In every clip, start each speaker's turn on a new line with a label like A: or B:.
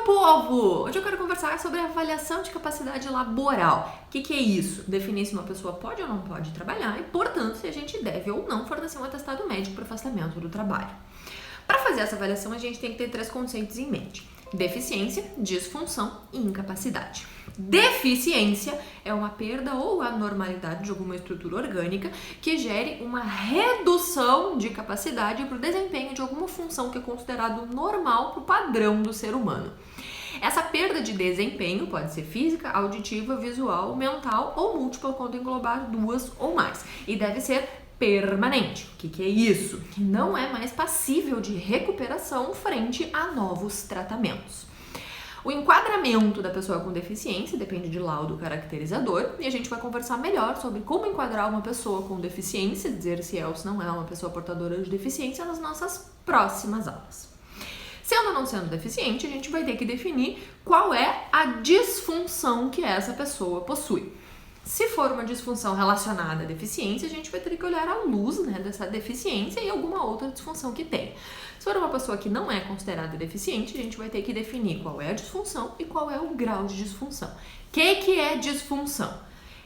A: povo! Hoje eu quero conversar sobre a avaliação de capacidade laboral. O que é isso? Definir se uma pessoa pode ou não pode trabalhar e, portanto, se a gente deve ou não fornecer um atestado médico para afastamento do trabalho. Para fazer essa avaliação, a gente tem que ter 3 conceitos em mente: deficiência, disfunção e incapacidade. Deficiência é uma perda ou anormalidade de alguma estrutura orgânica que gere uma redução de capacidade para o desempenho de alguma função que é considerado normal para o padrão do ser humano. Essa perda de desempenho pode ser física, auditiva, visual, mental ou múltipla quando englobar 2 ou mais, e deve ser permanente. O que é isso? Que não é mais passível de recuperação frente a novos tratamentos. O enquadramento da pessoa com deficiência depende de laudo caracterizador e a gente vai conversar melhor sobre como enquadrar uma pessoa com deficiência, dizer se é ou se não é uma pessoa portadora de deficiência nas nossas próximas aulas. Sendo ou não sendo deficiente, a gente vai ter que definir qual é a disfunção que essa pessoa possui. Se for uma disfunção relacionada à deficiência, a gente vai ter que olhar à luz, dessa deficiência e alguma outra disfunção que tem. Se for uma pessoa que não é considerada deficiente, a gente vai ter que definir qual é a disfunção e qual é o grau de disfunção. O que é disfunção?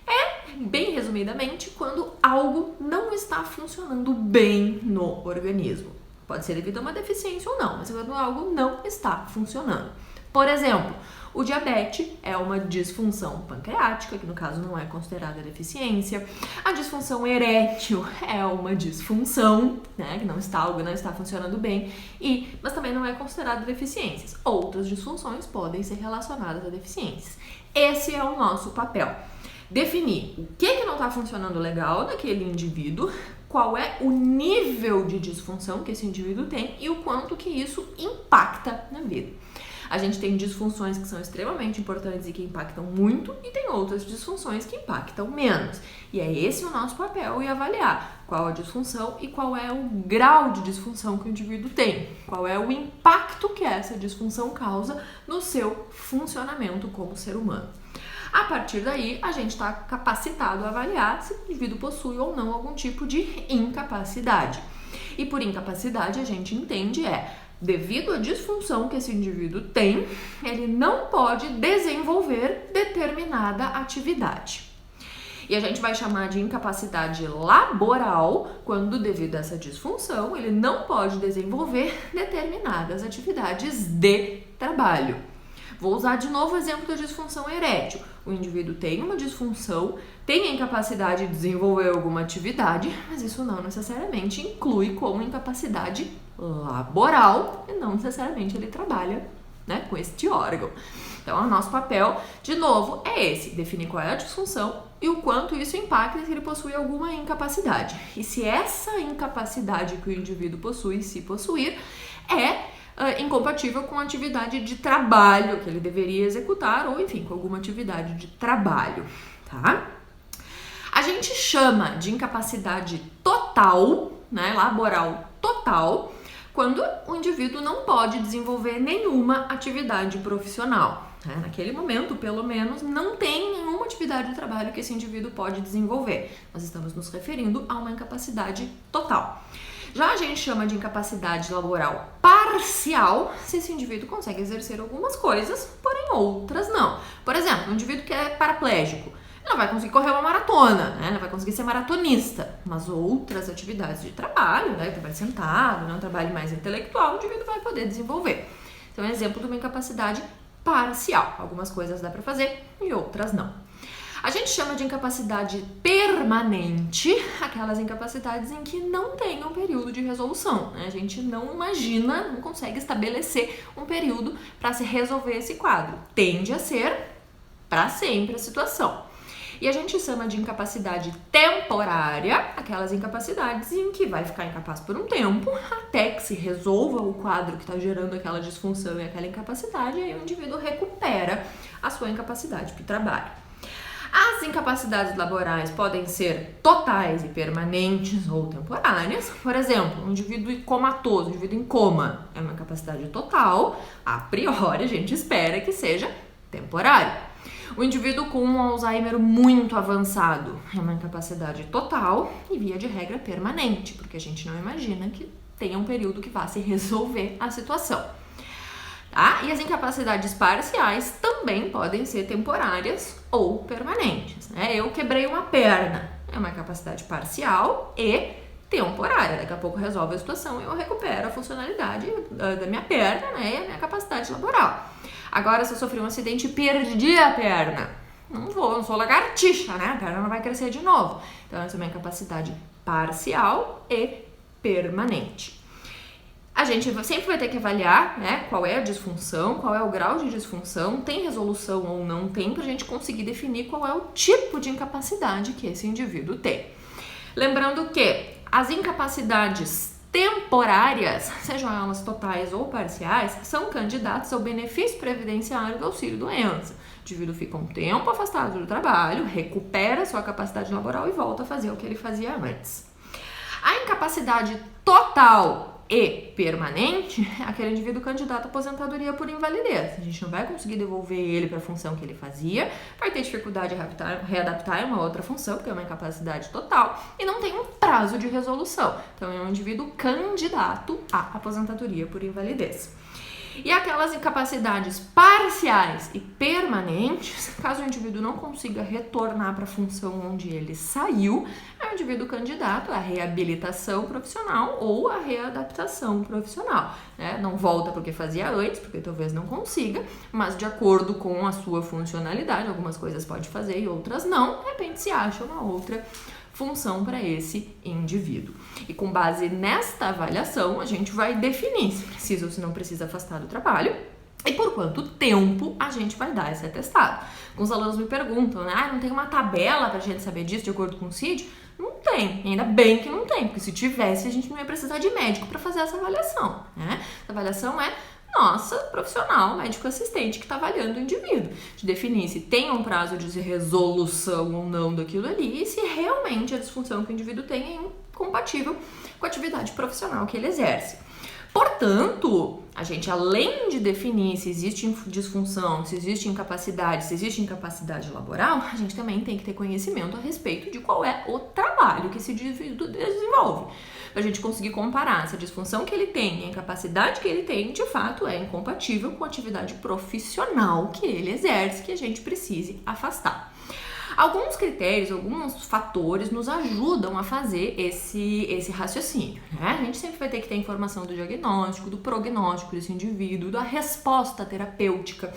A: É, bem resumidamente, quando algo não está funcionando bem no organismo. Pode ser devido a uma deficiência ou não, mas quando algo não está funcionando. Por exemplo, o diabetes é uma disfunção pancreática, que no caso não é considerada deficiência. A disfunção erétil é uma disfunção, que algo não está funcionando bem, mas também não é considerada deficiências. Outras disfunções podem ser relacionadas a deficiências. Esse é o nosso papel. Definir o que não está funcionando legal naquele indivíduo, qual é o nível de disfunção que esse indivíduo tem e o quanto que isso impacta na vida. A gente tem disfunções que são extremamente importantes e que impactam muito, e tem outras disfunções que impactam menos. E é esse o nosso papel, e avaliar qual a disfunção e qual é o grau de disfunção que o indivíduo tem, qual é o impacto que essa disfunção causa no seu funcionamento como ser humano. A partir daí, a gente está capacitado a avaliar se o indivíduo possui ou não algum tipo de incapacidade. E por incapacidade, a gente entende devido à disfunção que esse indivíduo tem, ele não pode desenvolver determinada atividade. E a gente vai chamar de incapacidade laboral quando, devido a essa disfunção, ele não pode desenvolver determinadas atividades de trabalho. Vou usar de novo o exemplo da disfunção erétil. O indivíduo tem uma disfunção, tem a incapacidade de desenvolver alguma atividade, mas isso não necessariamente inclui como incapacidade laboral e não necessariamente ele trabalha com este órgão. Então, o nosso papel, de novo, é esse: definir qual é a disfunção e o quanto isso impacta se ele possui alguma incapacidade. E se essa incapacidade que o indivíduo possui, se possuir, é incompatível com a atividade de trabalho que ele deveria executar, ou enfim, com alguma atividade de trabalho, tá? A gente chama de incapacidade total, laboral total, quando o indivíduo não pode desenvolver nenhuma atividade profissional. Naquele momento, pelo menos, não tem nenhuma atividade de trabalho que esse indivíduo pode desenvolver. Nós estamos nos referindo a uma incapacidade total. Já a gente chama de incapacidade laboral parcial se esse indivíduo consegue exercer algumas coisas, porém outras não. Por exemplo, um indivíduo que é paraplégico, ele não vai conseguir correr uma maratona, ele não vai conseguir ser maratonista, mas outras atividades de trabalho, trabalho sentado, um trabalho mais intelectual, o indivíduo vai poder desenvolver. Então, é um exemplo de uma incapacidade parcial. Algumas coisas dá para fazer e outras não. A gente chama de incapacidade permanente aquelas incapacidades em que não tem um período de resolução. A gente não imagina, não consegue estabelecer um período para se resolver esse quadro. Tende a ser para sempre a situação. E a gente chama de incapacidade temporária aquelas incapacidades em que vai ficar incapaz por um tempo até que se resolva o quadro que está gerando aquela disfunção e aquela incapacidade, e aí o indivíduo recupera a sua incapacidade para o trabalho. As incapacidades laborais podem ser totais e permanentes ou temporárias. Por exemplo, um indivíduo comatoso, um indivíduo em coma, é uma incapacidade total. A priori, a gente espera que seja temporário. O indivíduo com um Alzheimer muito avançado é uma incapacidade total e, via de regra, permanente, porque a gente não imagina que tenha um período que vá se resolver a situação. Tá? E as incapacidades parciais também podem ser temporárias ou permanentes, né? Eu quebrei uma perna, é uma incapacidade parcial e temporária. Daqui a pouco resolve a situação e eu recupero a funcionalidade da minha perna, né? E a minha capacidade laboral. Agora, se eu sofri um acidente e perdi a perna, não sou lagartixa, né? A perna não vai crescer de novo. Então, essa é uma incapacidade parcial e permanente. A gente sempre vai ter que avaliar, né, qual é a disfunção, qual é o grau de disfunção, tem resolução ou não tem, pra gente conseguir definir qual é o tipo de incapacidade que esse indivíduo tem. Lembrando que as incapacidades temporárias, sejam elas totais ou parciais, são candidatas ao benefício previdenciário do auxílio-doença. O indivíduo fica um tempo afastado do trabalho, recupera sua capacidade laboral e volta a fazer o que ele fazia antes. A incapacidade total e permanente é aquele indivíduo candidato à aposentadoria por invalidez. A gente não vai conseguir devolver ele para a função que ele fazia, vai ter dificuldade de readaptar a uma outra função, porque é uma incapacidade total, e não tem um prazo de resolução. Então, é um indivíduo candidato à aposentadoria por invalidez. E aquelas incapacidades parciais e permanentes, caso o indivíduo não consiga retornar para a função onde ele saiu, é um indivíduo candidato à reabilitação profissional ou à readaptação profissional, né? Não volta porque fazia antes, porque talvez não consiga, mas de acordo com a sua funcionalidade, algumas coisas pode fazer e outras não, de repente se acha uma outra função para esse indivíduo. E com base nesta avaliação, a gente vai definir se precisa ou se não precisa afastar do trabalho e por quanto tempo a gente vai dar esse atestado. Alguns alunos me perguntam, né? Não tem uma tabela para a gente saber disso de acordo com o CID? Não tem, ainda bem que não tem, porque se tivesse a gente não ia precisar de médico para fazer essa avaliação, né? Essa avaliação é nossa profissional, médico assistente que está avaliando o indivíduo, de definir se tem um prazo de resolução ou não daquilo ali e se realmente a disfunção que o indivíduo tem é incompatível com a atividade profissional que ele exerce. Portanto, a gente, além de definir se existe disfunção, se existe incapacidade laboral, a gente também tem que ter conhecimento a respeito de qual é o trabalho que esse indivíduo desenvolve. Para a gente conseguir comparar se a disfunção que ele tem e a incapacidade que ele tem, de fato, é incompatível com a atividade profissional que ele exerce, que a gente precise afastar. Alguns critérios, alguns fatores nos ajudam a fazer esse raciocínio, né? A gente sempre vai ter que ter informação do diagnóstico, do prognóstico desse indivíduo, da resposta terapêutica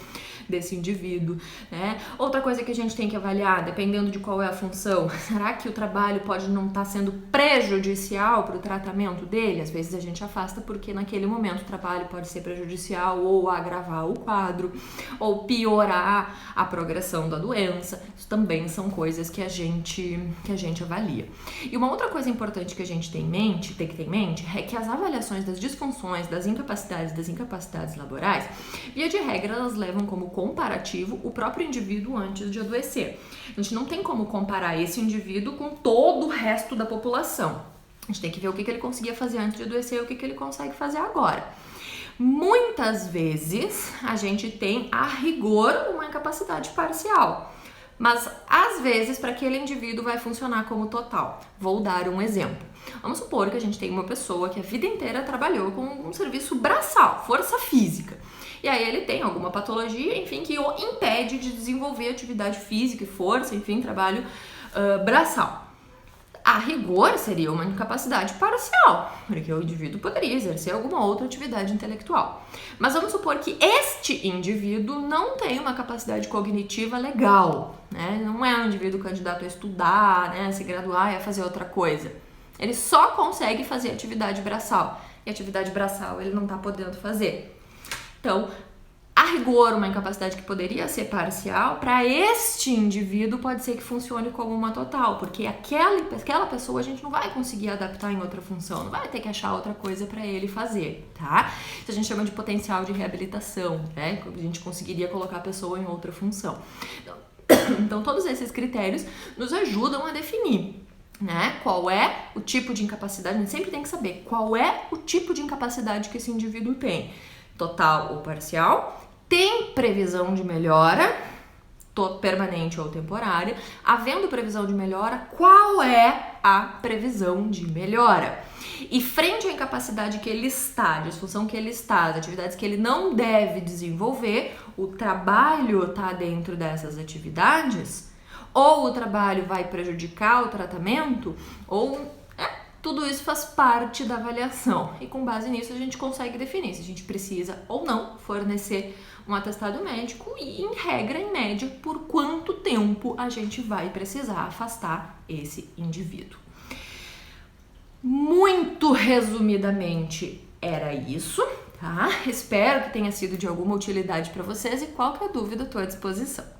A: desse indivíduo, né? Outra coisa que a gente tem que avaliar, dependendo de qual é a função, será que o trabalho pode não estar sendo prejudicial para o tratamento dele? Às vezes a gente afasta porque naquele momento o trabalho pode ser prejudicial ou agravar o quadro, ou piorar a progressão da doença. Isso também são coisas que a gente avalia. E uma outra coisa importante que a gente tem que ter em mente é que as avaliações das disfunções, das incapacidades laborais, via de regra, elas levam como comparativo o próprio indivíduo antes de adoecer. A gente não tem como comparar esse indivíduo com todo o resto da população. A gente tem que ver o que ele conseguia fazer antes de adoecer e o que ele consegue fazer agora. Muitas vezes a gente tem a rigor uma incapacidade parcial, mas às vezes para aquele indivíduo vai funcionar como total. Vou dar um exemplo. Vamos supor que a gente tem uma pessoa que a vida inteira trabalhou com um serviço braçal, força física. E aí ele tem alguma patologia, enfim, que o impede de desenvolver atividade física e força, enfim, trabalho braçal. A rigor seria uma incapacidade parcial, porque o indivíduo poderia exercer alguma outra atividade intelectual. Mas vamos supor que este indivíduo não tem uma capacidade cognitiva legal, né? Não é um indivíduo candidato a estudar, né? A se graduar e a fazer outra coisa. Ele só consegue fazer atividade braçal. E atividade braçal ele não está podendo fazer. Então, a rigor, uma incapacidade que poderia ser parcial, para este indivíduo pode ser que funcione como uma total, porque aquela pessoa a gente não vai conseguir adaptar em outra função, não vai ter que achar outra coisa para ele fazer, tá? Isso a gente chama de potencial de reabilitação, né? A gente conseguiria colocar a pessoa em outra função. Então, todos esses critérios nos ajudam a definir, né? Qual é o tipo de incapacidade, a gente sempre tem que saber qual é o tipo de incapacidade que esse indivíduo tem. Total ou parcial, tem previsão de melhora, permanente ou temporária. Havendo previsão de melhora, qual é há previsão de melhora. E frente à incapacidade que ele está, a disfunção que ele está, as atividades que ele não deve desenvolver, o trabalho está dentro dessas atividades, ou o trabalho vai prejudicar o tratamento, ou tudo isso faz parte da avaliação. E com base nisso a gente consegue definir se a gente precisa ou não fornecer um atestado médico e, em regra, em média, por quanto tempo a gente vai precisar afastar esse indivíduo. Muito resumidamente, era isso, tá? Espero que tenha sido de alguma utilidade para vocês e qualquer dúvida estou à disposição.